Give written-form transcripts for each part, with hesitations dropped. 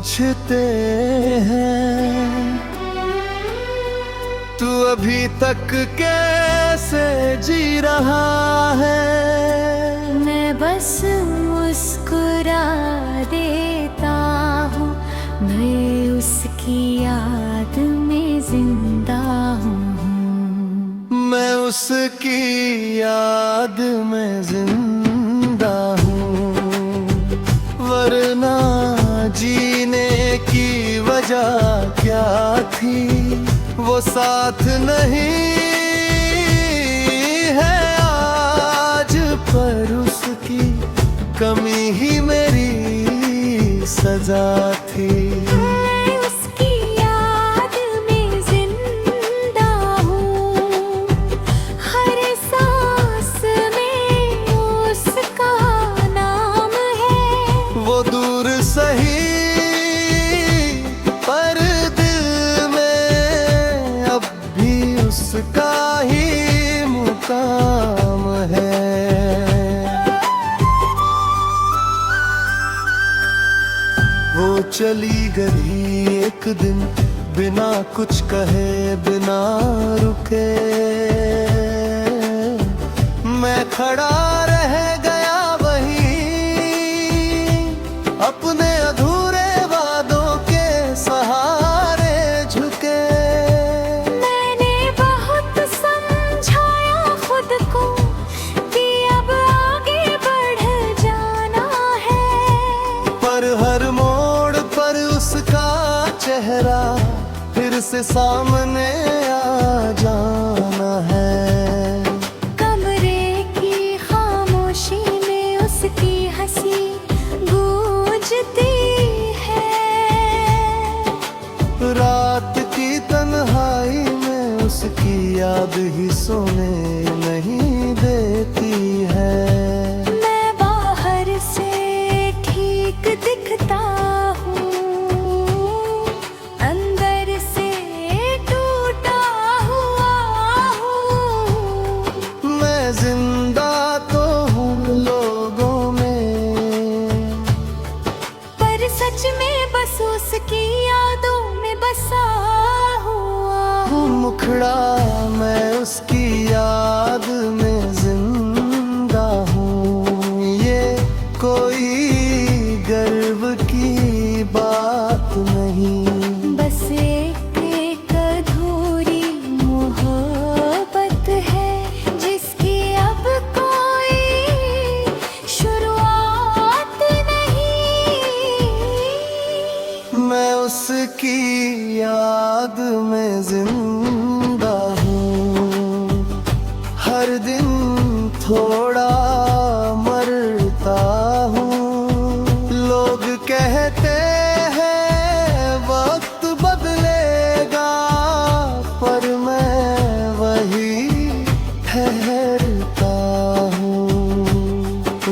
पूछते हैं तू अभी तक कैसे जी रहा है। मैं बस मुस्कुरा देता हूँ, मैं उसकी याद में जिंदा हूँ। मैं उसकी याद में जिंदा हूँ, वरना जीने की वजह क्या थी। वो साथ नहीं है आज, पर उसकी कमी ही मेरी सजा थी। मैं उसकी याद में जिंदा हूँ, हर सांस में उसका नाम है। वो दूर सही पर दिल में अब भी उसका ही मुकाम है। वो चली गई एक दिन बिना कुछ कहे, बिना रुके। मैं खड़ा रह गया वहीं, अपने अधूरे वादों के सहारे झुके। मैंने बहुत समझाया खुद को कि अब आगे बढ़ जाना है, पर हर मोड़ पर उसका चेहरा फिर से सामने आ जाना है। कमरे की खामोशी में उसकी हंसी गूंजती है। रात की तन्हाई में उसकी याद ही सोने नहीं देती है। मैं बाहर से ठीक दिखता हूँ, अंदर से टूटा हुआ हूँ। मैं जिंदा तो हूँ लोगों में, पर सच में बस उसकी यादों में बसा हुआ हूँ। मुखड़ा मैं उसकी याद में जिंदा हूँ। ये कोई गर्व की बात नहीं, बस एक अधूरी मोहब्बत है, जिसकी अब कोई शुरुआत नहीं। मैं उसकी याद में जिंदा हूँ, हर दिन थोड़ा मरता हूँ। लोग कहते हैं वक्त बदलेगा, पर मैं वही ठहरता हूँ।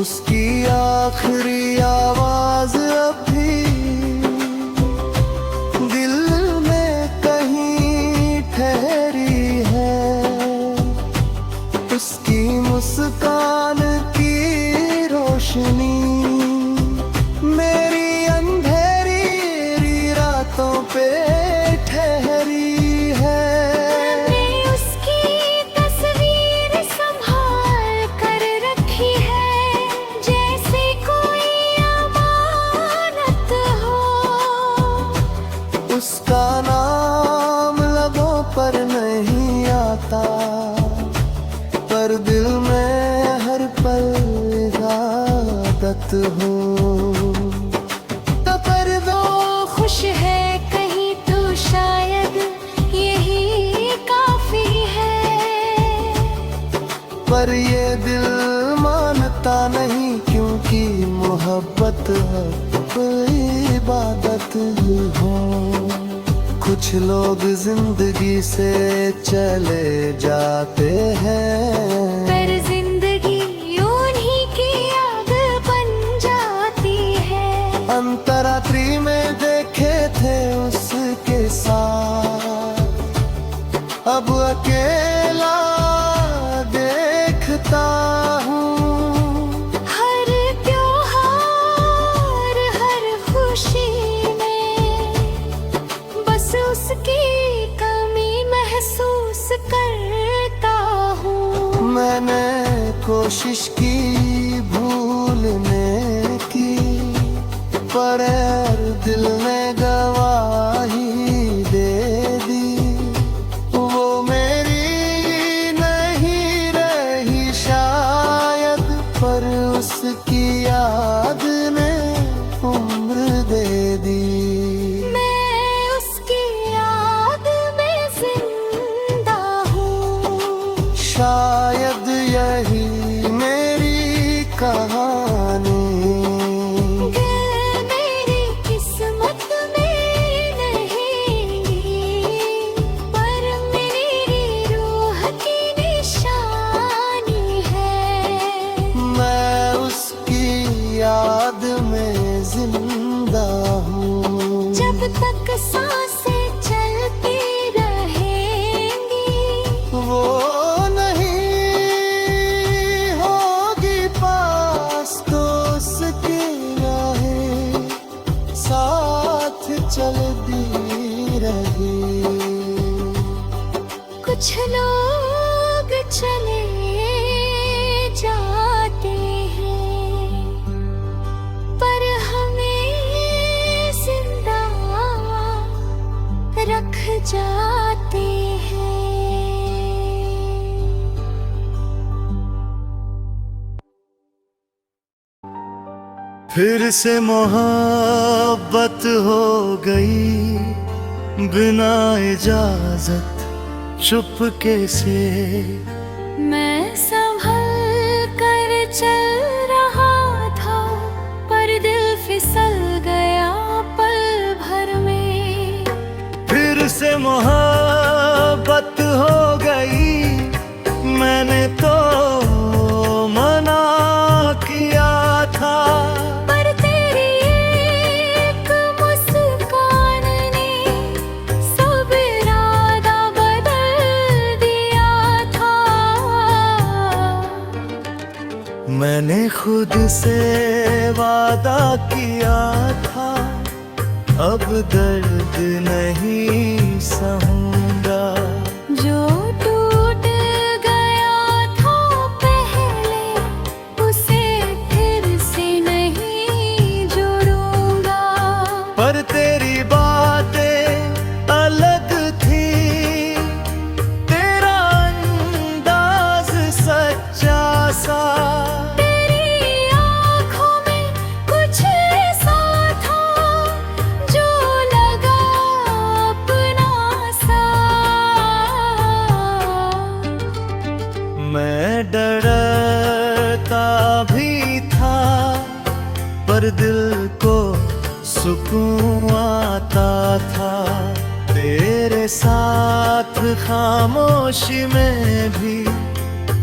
उसकी आखिरी आवाज अब भी दिल में कहीं ठहरी है। उसकी मुस्कान की रोशनी मेरी अंधेरी रातों पे ठहरी है। मैंने उसकी तस्वीर संभाल कर रखी है, जैसे कोई अमानत हो। उसका नाम लबों पर नहीं आता, पर दिल में हर पल इबादत हो। तो पर वो खुश है कहीं तो शायद यही काफी है, पर ये दिल मानता नहीं, क्योंकि मोहब्बत है इबादत हो। कुछ लोग जिंदगी से चले जाते हैं, पर जिंदगी उन्हीं की याद बन जाती है। अंतरात्रि में देखे थे उसके साथ, अब अकेला देखता हूँ। हर त्योहार हर खुशी में कोशिश की भूलने की, पर यार दिल ने गवाही दे दी। वो मेरी नहीं रही शायद, पर उसकी याद ने उम्र दे दी। मैं उसकी याद में जिंदा हूँ, शायद यही मेरी कहानी। मेरी किस्मत में नहीं, पर मेरी रूह की निशानी है। मैं उसकी याद में जिंदा हूँ। जब तक सांसें चलती रहेंगी, वो नहीं होगी पास तो उसकी राहें साथ चलती रही। कुछ लोग चले जाते हैं, पर हमें जिंदा रख जाते हैं। फिर से मोहब्बत हो गई बिना इजाजत चुपके से। मैं संभल कर चल रहा था, पर दिल फिसल गया पल भर में। फिर से मोहब्बत हो गई, मैंने तो मना किया था, पर तेरी एक मुस्कान ने सब इरादा बदल दिया था। मैंने खुद से वादा किया था, अब दर्द नहीं सहूंगा। जो टूट गया था पहले, उसे फिर से नहीं जोड़ूंगा। पर तेरी बातें अलग थी, तेरा अंदाज सच्चा सा। तेरी आँखों में कुछ ऐसा था, जो लगा अपना सा। मैं डरता भी था, पर दिल को सुकून आता था। तेरे साथ खामोशी में भी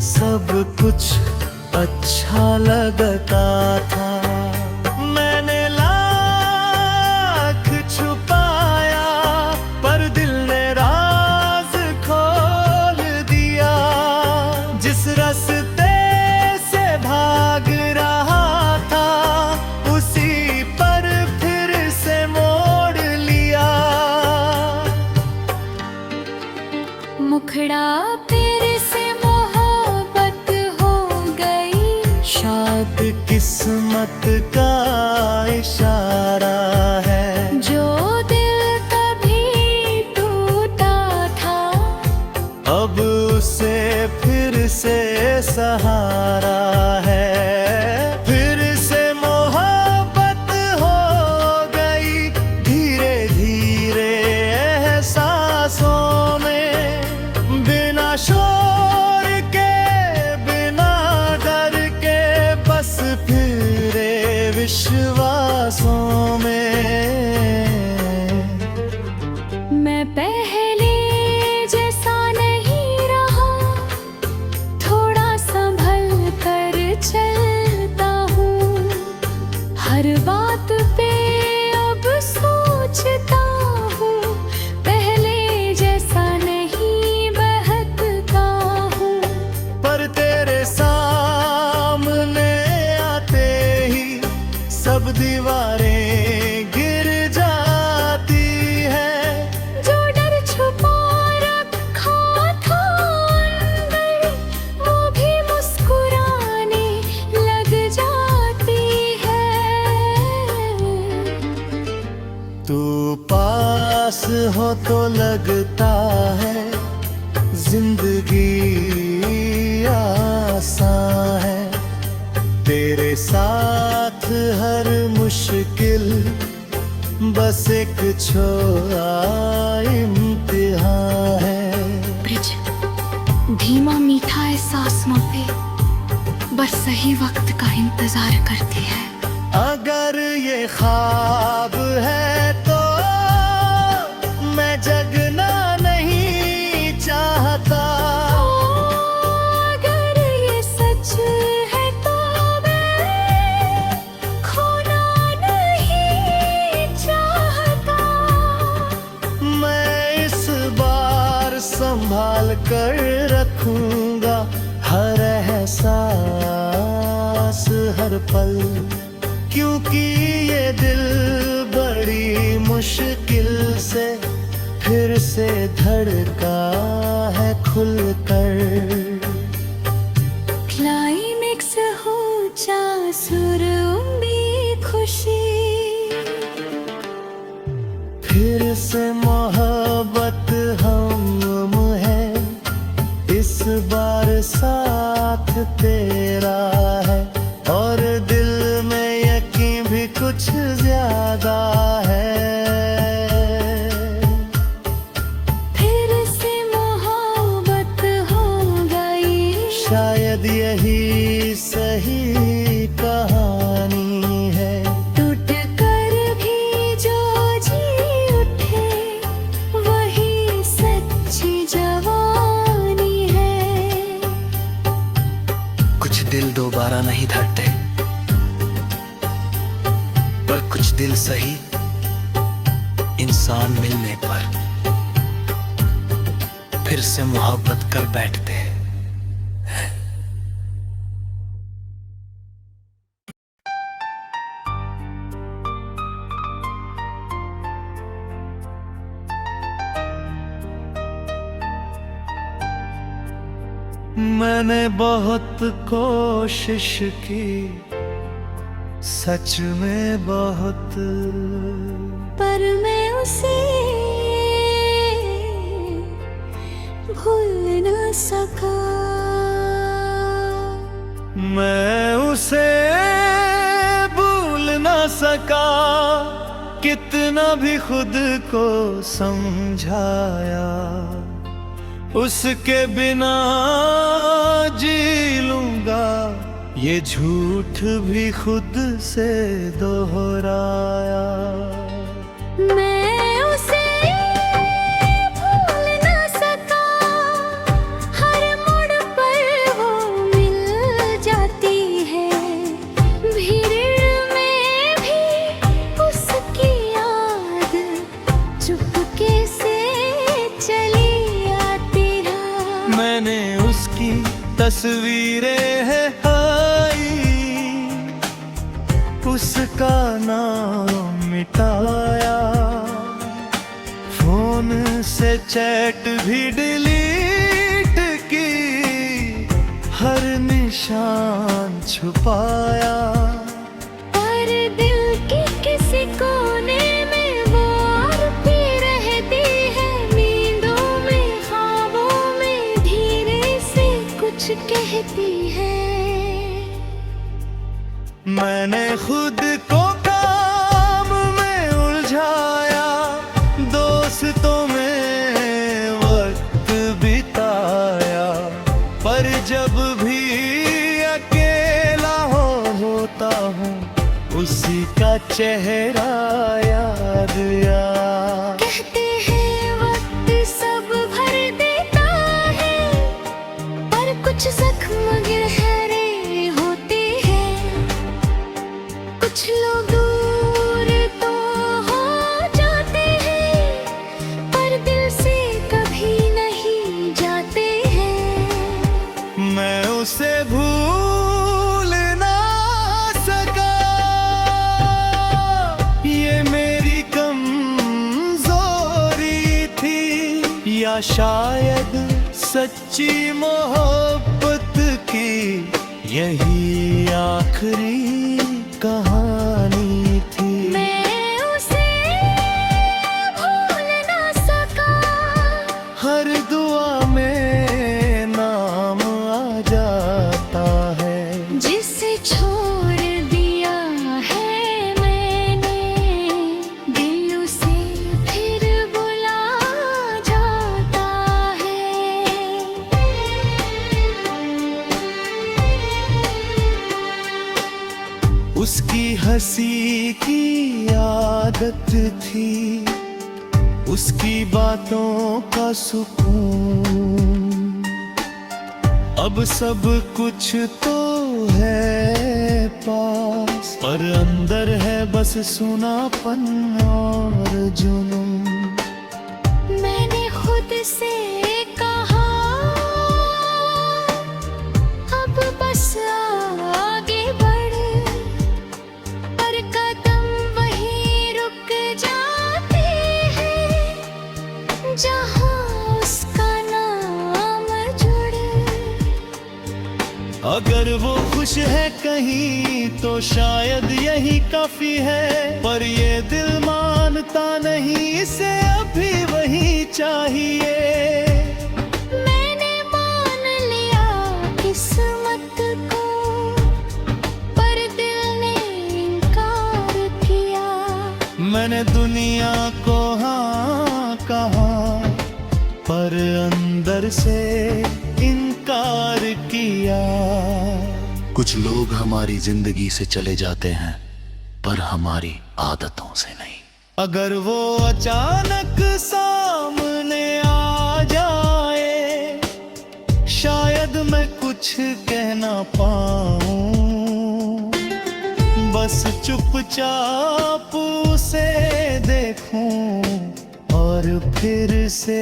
सब कुछ अच्छा लगता था। मैंने लाख छुपाया, पर दिल ने राज खोल दिया। जिस रास्ते से भाग रहा था, उसी पर फिर से मोड़ लिया। मुखड़ा फिर से मोहब्बत हो गई, शायद किस्मत का इशारा है। जो दिल कभी टूटा था, अब उसे फिर से सहारा है। फिर से मोहब्बत हो गई धीरे धीरे एहसासों में, बिना शोर के बिना डर के, बस फिरे विश्वासों में। मैं पहले जैसा नहीं रहा, थोड़ा संभल कर पास हो तो लगता है जिंदगी आसान है। तेरे साथ हर मुश्किल बस एक छोटा इम्तिहान है। ब्रिज, धीमा मीठा एहसासों पे बस सही वक्त का इंतजार करती है। अगर ये ख्वाब है तो मैं जगना नहीं चाहता। अगर ये सच है तो मैं खोना नहीं चाहता। मैं इस बार संभाल कर रखूंगा हर एहसास हर पल, क्योंकि ये दिल बड़ी मुश्किल से फिर से धड़का है खुलकर। क्लाइमेक्स हो जा सुर उम्मीद खुशी, फिर से मोहब्बत हम है, इस बार साथ तेरा है और दिल में यकीन भी कुछ ज्यादा है। फिर से मोहब्बत हो गई, शायद यही सही कहानी है। टूट कर भी जो जी उठे वही सच्ची जवानी है। कुछ दिल दोबारा नहीं धड़ते, पर कुछ दिल सही इंसान मिलने पर फिर से मोहब्बत कर बैठते हैं। मैंने बहुत कोशिश की, सच में बहुत, पर मैं उसे भूल न सका। मैं उसे भूल ना सका। कितना भी खुद को समझाया, उसके बिना जी लूंगा, ये झूठ भी खुद से दोहराया। मैं उसे भूल न सका, हर मोड़ पर वो मिल जाती है। भीड़ में भी उसकी याद चुपके से चली आती है। मैंने उसकी तस्वीरें है उसका नाम मिटाया, फोन से चैट भी डिलीट की, हर निशान छुपाया। पर दिल के किसी कोने में वो और भी रहती है, नींदों में ख्वाबों में धीरे से कुछ कहती है। मैंने खुद को काम में उलझाया, दोस्तों में वक्त बिताया, पर जब भी अकेला होता हूँ उसी का चेहरा याद आया। कहते हैं वक्त सब भर देता है, पर कुछ जख्म गहरे होते हैं। कुछ लोग दूर तो हो जाते हैं, पर दिल से कभी नहीं जाते हैं। मैं उसे भूल ना सका, ये मेरी कमजोरी थी, या शायद सच्ची मोहब्बत की यही आखिरी कहानी थी। मैं उसे भूल हंसी की आदत थी, उसकी बातों का सुकून। अब सब कुछ तो है पास, पर अंदर है बस सुनापन और जुनून। मैंने खुद से कहा अब बस आगे बढ़, पर कदम वहीं रुक जाते हैं जहां उसका नाम जुड़े। अगर वो खुश है कहीं तो शायद यही काफी है, पर ये दिल मानता नहीं, इसे अभी वही चाहिए। मैंने मान लिया किस्मत को, पर दिल ने इनकार किया। मैंने दुनिया को हाँ कहा, पर अंदर से इनकार किया। कुछ लोग हमारी जिंदगी से चले जाते हैं, पर हमारी आदतों से नहीं। अगर वो अचानक सामने आ जाए, शायद मैं कुछ कह ना पाऊं, बस चुपचाप उसे देखूं और फिर से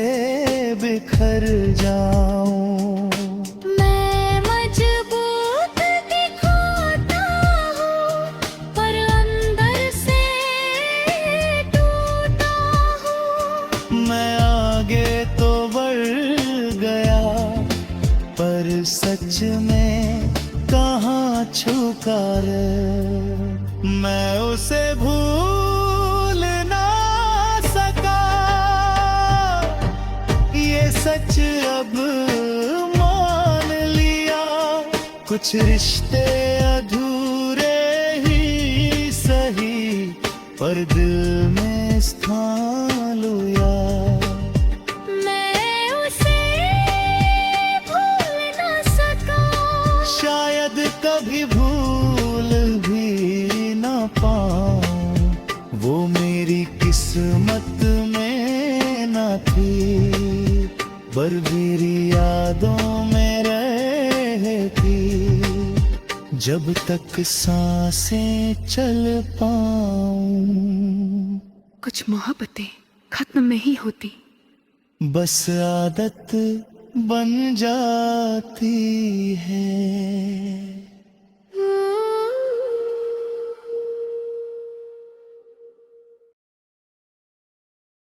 बिखर जाऊं। मैं मजबूत दिखाता हूँ, पर अंदर से टूटा हूँ। मैं आगे तो बढ़ गया, पर सच में कहाँ छुपा रे। मैं उसे भूल ना सका, ये सच अब मान लिया। कुछ रिश्ते अधूरे ही सही, पर दिल में स्थान लिया। मैं उसे भूल ना सका, शायद कभी भूल भी ना पाऊं, वो मेरी किस्मत में ना थी, पर मेरी यादों में रहती। जब तक सांसें चल पाऊं, कुछ मोहब्बतें खत्म नहीं होती, बस आदत बन जाती है।